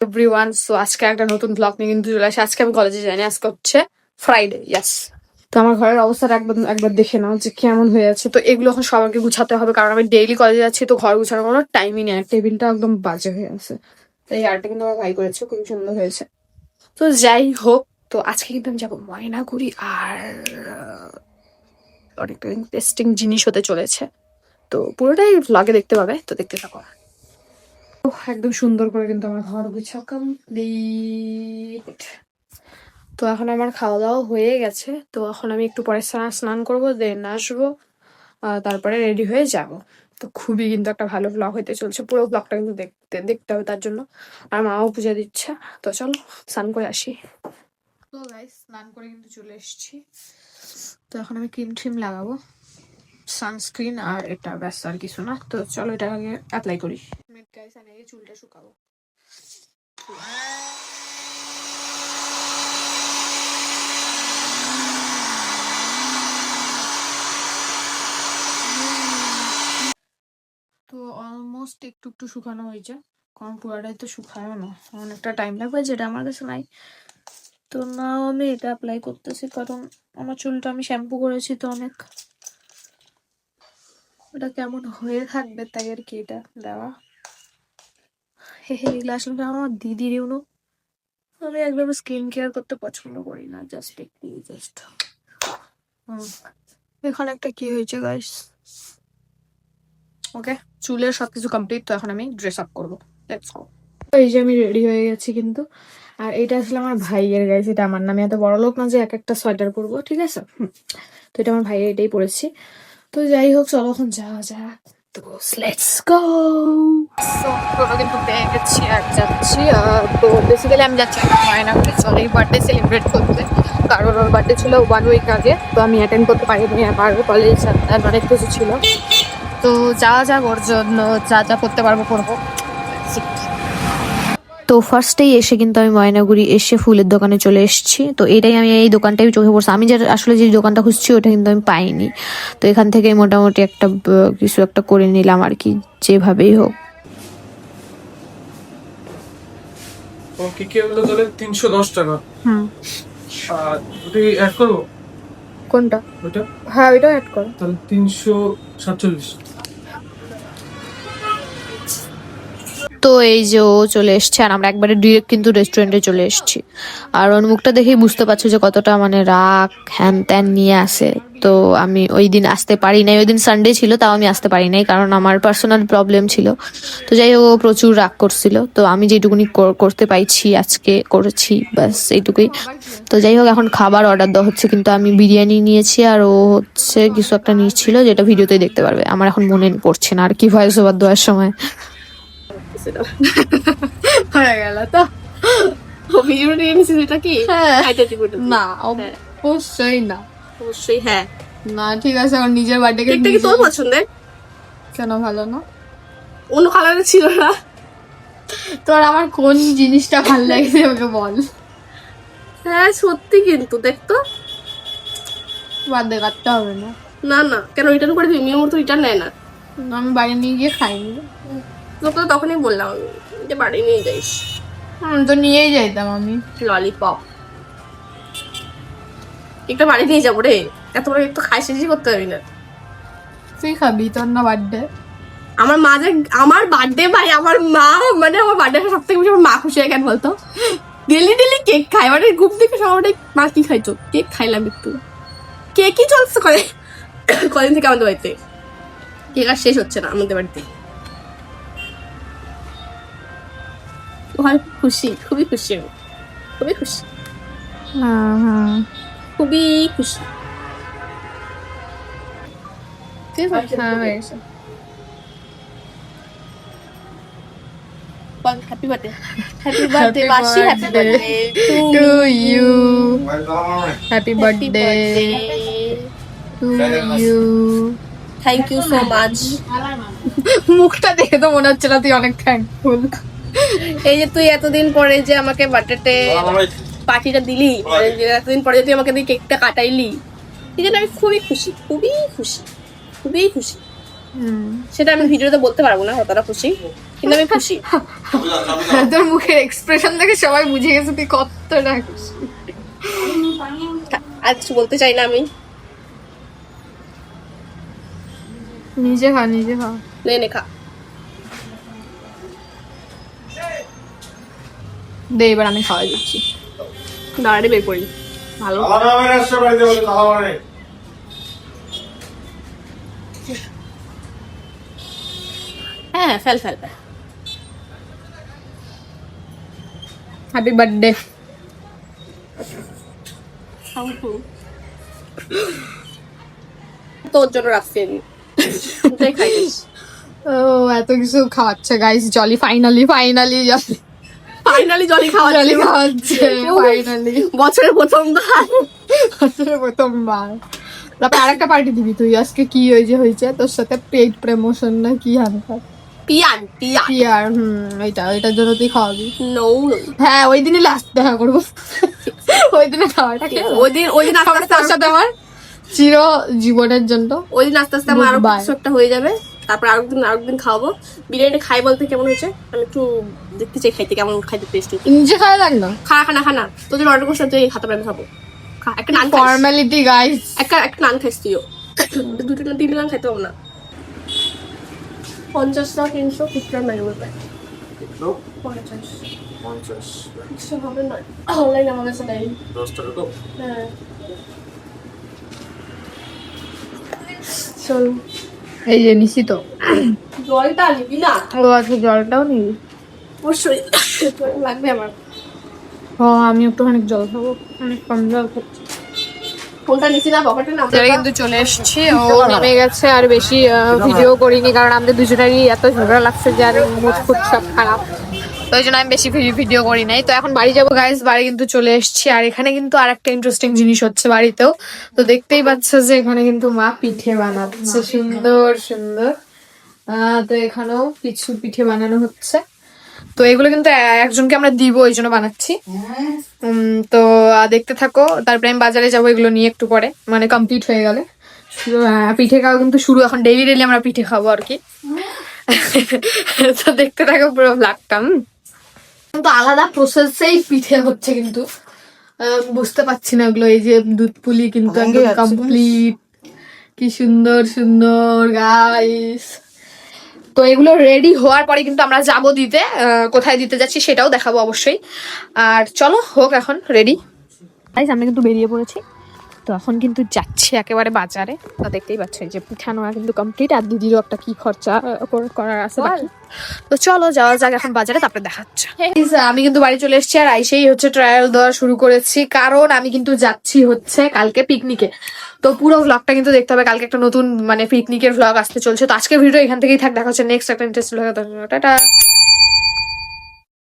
Everyone, so আজকে একটা নতুন ব্লগ নিয়ে কিন্তু চলে আসে। আজকে আমি কলেজে যাইনি, আজকে হচ্ছে ফ্রাইডে। ইয়াস, তো আমার ঘরের অবস্থাটা একবার দেখে নাও যে কেমন হয়ে আছে। তো এগুলো এখন সবাইকে গুছাতে হবে, কারণ আমি ডেইলি কলেজে যাচ্ছি, তো ঘর গুছানোর কোনো টাইমই নেই। টেবিলটা একদম বাজে হয়ে আছে। তো এই আর্টটা কিন্তু আমার ভাই করেছে, খুবই সুন্দর হয়েছে। তো যাই হোক, তো আজকে কিন্তু আমি যাবো ময়নাগুড়ি, আর অনেকটা ইন্টারেস্টিং জিনিস হতে চলেছে। তো পুরোটাই ব্লগে দেখতে পাবে, তো দেখতে থাকো। একদম সুন্দর করে কিন্তু আমার ঘর গুছা কমপ্লিট। তো এখন আমার খাওয়া দাওয়া হয়ে গেছে, তো এখন আমি একটু পরে স্নান করবো, দেন আসবো, তারপরে রেডি হয়ে যাব। তো খুবই কিন্তু একটা ভালো ব্লগ হইতে চলছে, পুরো ব্লগটা কিন্তু দেখতে হবে তার জন্য। আর মাও পূজা দিচ্ছে, তো চলো স্নান করে আসি। তো গাইস, স্নান করে কিন্তু চলে এসেছি। তো এখন আমি ক্রিম ট্রিম লাগাবো, সানস্ক্রিন আর এটা, ব্যাস আর কিছু না। তো চলো এটা আগে অ্যাপ্লাই করি। গাইস, আমি আগে চুলটা শুকাবো। তো অলমোস্ট একটু একটু শুকানো হয়েছে, কারণ পুরাটাই তো শুকায়ও না, অনেকটা টাইম লাগবে, যেটা আমার কাছে নাই। তো না, আমি এটা অ্যাপ্লাই করতেছি, কারণ আমার চুলটা আমি শ্যাম্পু করেছি, তো অনেক ওটা কেমন হয়ে থাকবে, তাই আর কি এটা দেওয়া। এগুলো আসলে আমার দিদির ইউনো। আমি একদম স্কিন কেয়ার করতে পছন্দ করি না, জাস্ট এখানে একটা কি হয়েছে গাইস। ওকে, চুলের সবকিছু কমপ্লিট, তো এখন আমি ড্রেস আপ করবো। Let's go. এই যে আমি রেডি হয়ে গেছি কিন্তু, আর এটা আসলে আমার ভাইয়ের গাইস, এটা আমার নামে এত বড় লোক না যে এক একটা সোয়েটার পরবো, ঠিক আছে। তো এটা আমার ভাইয়ের, এটাই পরেছি। তো যাই হোক, চলো এখন যাওয়া যাক। তো লেটস গো। টোটো কিন্তু পেয়ে গেছি আর যাচ্ছি। তো বেসিক্যালি আমি যাচ্ছি ময়নাগুড়ি, চলে বার্থডে সেলিব্রেট করতে, কারণ ওর বার্থডে ছিল 1 উইক আগে, তো আমি অ্যাটেন্ড করতে পারিনি। আবার কলেজ অনেক কিছু ছিল, তো যাওয়া যাক, ওর জন্য যা যা করতে পারবো করবো। তো ফার্স্টেই এসে কিন্তু আমি ময়নাগুড়ি এসে ফুলের দোকানে চলে এসেছি। তো এটাই আমি এই দোকানটাই চোখে পড়ছে, আমি যে আসলে যে দোকানটা খুঁজছি ওটা কিন্তু আমি পাইনি। তো এখান থেকে মোটামুটি একটা কিছু একটা করে নিলাম আর কি, যেভাবেই হোক। ওকে, কি হলো তাহলে 310 টাকা। আর ওটা অ্যাড করব? কোনটা? ওটা হ্যাঁ, ওইটাও অ্যাড করো তাহলে 347। তো এই যে ও চলে এসছে, আর আমরা একবারে ডিরেক্ট কিন্তু রেস্টুরেন্টে চলে এসেছি। আর ওর মুখটা দেখেই বুঝতে পারছো যে কতটা মানে রাগ হ্যান ত্যান নিয়ে আসে। তো আমি ওই দিন আসতে পারি নাই, ওই দিন সানডে ছিল, তাও আমি আসতে পারি নাই, কারণ আমার পার্সোনাল প্রবলেম ছিল। তো যাই হোক, ও প্রচুর রাগ করছিল, তো আমি যেটুকুনি করতে পাইছি আজকে করেছি, ব্যাস এইটুকুই। তো যাই হোক, এখন খাবার অর্ডার দেওয়া হচ্ছে, কিন্তু আমি বিরিয়ানি নিয়েছি, আর ও হচ্ছে কিছু একটা নিচ্ছিল, যেটা ভিডিওতেই দেখতে পারবে। আমার এখন মনে পড়ছে না আর কি, ভয়েস ওভার দেওয়ার সময় হয়ে গেল। তো ভিডিও নিয়ে নিছিস, এটা কি না, অবশ্যই না, অবশ্যই হ্যাঁ না ঠিক আছে। আমার নিজের বার্থডে কেকটা কি তোর পছন্দের? কেন ভালো না? অন্য কালারের ছিল না? তোর আমার কোন জিনিসটা ভালো লাগছে ওকে বল। হ্যাঁ সত্যি, কিন্তু দেখতো বার্থডে কাটতে হবে না। না না, কেন রিটার্ন করে দিবি? মেয়ের মতো রিটার্ন নেয় না। আমি বাড়ি নিয়ে গিয়ে খাইনি। তোকে তো তখনই বললাম আমি যে বাড়ি নিয়ে যাইস। তো নিয়েই যাইতাম আমি। ললিপপ একটা বাড়ি নিয়ে যাবো রে, এত বড় একটু খাই শেষই করতে পারি না। তুই খাবি, তোর না বার্থডে? আমার মা যে আমার বার্থডে ভাই, আমার মা মানে আমার বার্থডে সব থেকে বেশি আমার মা খুশি হয়। কেন বলতো? ডেলি ডেলি কেক খায়, মানে ঘুম থেকে সবাই মা কি খাইছো? কেক খাইলাম একটু। কেকই চলছে করে কদিন থেকে আমাদের বাড়িতে, কেক আর শেষ হচ্ছে না আমাদের বাড়িতে। খুশি, খুবই খুশি, আমি খুবই খুশি, খুবই খুশি। হ্যাপি বার্থডে, হ্যাপি বার্থডে মাসি, happy birthday to you, happy birthday to you. Thank you so much. মুখটা দেখে তো মনে হচ্ছে না তুই অনেক থ্যাঙ্কফুল। এই যে তুই এতদিন পরে যে আমাকে বার্থডে পার্টিটা দিলি, মানে যে এতদিন পরে যে তুই আমাকে দিয়ে কেকটা কাটাইলি, এই জন্য আমি খুবই খুশি, খুবই খুশি, খুবই খুশি। সেটা আমি ভিডিওতে বলতে পারবো না কতটা খুশি, কিন্তু আমি খুশি। তোর মুখের এক্সপ্রেশন দেখে সবাই বুঝে গেছে তুই কতটা খুশি। আর কিছু বলতে চাই না আমি। নিজে খা, নিজে খা। নে খা। দে এবার আমি খাওয়া দিচ্ছি। দাঁড়াতে বের করি ভালো। হ্যাঁ ফেল। Happy birthday. তোর জন্য রাখছি আমি, তুই খাইস। ও এত কিছু খাওয়াচ্ছে গাইস, জলি ফাইনালি জলি খাওয়া জলি খাওয়াচ্ছে ফাইনালি বছরের প্রথমবার। তারপর আরেকটা পার্টি দিবি তুই। আজকে কি হয়েছে তোর সাথে পেইড প্রমোশন না কি হালকা পিয়ার ওইটার জন্য তুই খাওয়াবি। হ্যাঁ ওই দিনই লাস্ট দেখা করবো। ওই দিনে খাওয়াটা ওই দিন আস্তে তার সাথে আমার চির জীবনের জন্য। ওই দিন আস্তে আস্তে আমার আরো কিছু একটা হয়ে যাবে। তারপর আরেকদিন খাওয়াবো। বিরিয়ানিটা খাই বলতে কেমন হয়েছে আমি একটু দেখতে চাই, খাইতে কেমন খাইতে টেস্টি। নিজে খাওয়া লাগ না, খানা তোর জন্য অর্ডার করছিলাম, তুই হাতে পারে খাবো। একটা নান ফর্মালিটি গাইস। একটা নান খাইস তুইও। দুটো না তিনটে নান খাইতে পাবো না। 50 না 300 ফিফটার মেনু প্রায় 50 কিছু হবে না। অনলাইন আমার কাছে নাই। 10 টাকা তো। হ্যাঁ চল এই যে নিছি তো। জলটা নিবি না? ও আচ্ছা জলটাও নিবি? অবশ্যই লাগবে আমার। আমি একটুখানি জল খাবো, অনেক কম জল খাচ্ছি। ফোনটা নিচে না পকেটে না। কিন্তু চলে এসেছি, ও নেমে গেছে। আর বেশি ভিডিও করিনি কারণ আমাদের দুজনেরই এত ঝগড়া লাগছে যে আর মুড ফুড সব খারাপ, তো ওই জন্য আমি বেশি ভিডিও করি নাই। তো এখন বাড়ি যাবো গাইস, বাড়ি কিন্তু চলে এসেছি। আর এখানে কিন্তু আর একটা ইন্টারেস্টিং জিনিস হচ্ছে বাড়িতেও, তো দেখতেই পাচ্ছ যে এখানে কিন্তু মা পিঠে বানাচ্ছে সুন্দর সুন্দর। তো এখানেও কিছু পিঠে বানানো হচ্ছে। তো এগুলো কিন্তু একজনকে আমরা দিব, এই জন্য বানাচ্ছি। তো দেখতে থাকো। তারপরে আমি বাজারে যাবো এগুলো নিয়ে একটু পরে, মানে কমপ্লিট হয়ে গেলে। পিঠে খাওয়া কিন্তু শুরু, এখন ডেইলি আমরা পিঠে খাবো আর কি। তো দেখতে থাকো পুরো ব্লগটা। কিন্তু আলাদা প্রসেসেই পিঠে হচ্ছে, কিন্তু বুঝতে পারছি না ওগুলো। এই যে দুধ পুলি কিন্তু একদম কমপ্লিট, কি সুন্দর সুন্দর গাইস। তো এগুলো রেডি হওয়ার পরে কিন্তু আমরা যাবো দিতে, কোথায় দিতে যাচ্ছি সেটাও দেখাবো অবশ্যই। আর চলো হোক এখন রেডি। আমরা কিন্তু বেরিয়ে পড়েছি, তো এখন কিন্তু যাচ্ছি একেবারে বাজারে। তো দেখতেই পাচ্ছ যে পিঠা নেওয়া কিন্তু কমপ্লিট, আর দিদিরও একটা কি খরচা করার আছে বাকি। তো চলো যাওয়া যাক এখন বাজারে, তারপরে দেখাচ্ছে। আমি কিন্তু বাড়ি চলে এসেছি, আর আইসেই হচ্ছে ট্রায়াল দেওয়া শুরু করেছি, কারণ আমি কিন্তু যাচ্ছি হচ্ছে কালকে পিকনিকে। তো পুরো ভ্লগটা কিন্তু দেখতে হবে, কালকে একটা নতুন মানে পিকনিকের ভ্লগ আসতে চলছে। তো আজকের ভিডিও এখান থেকেই থাক, দেখা হচ্ছে নেক্সট একটা ইন্টারেস্টিং ভ্লগে। টাটা।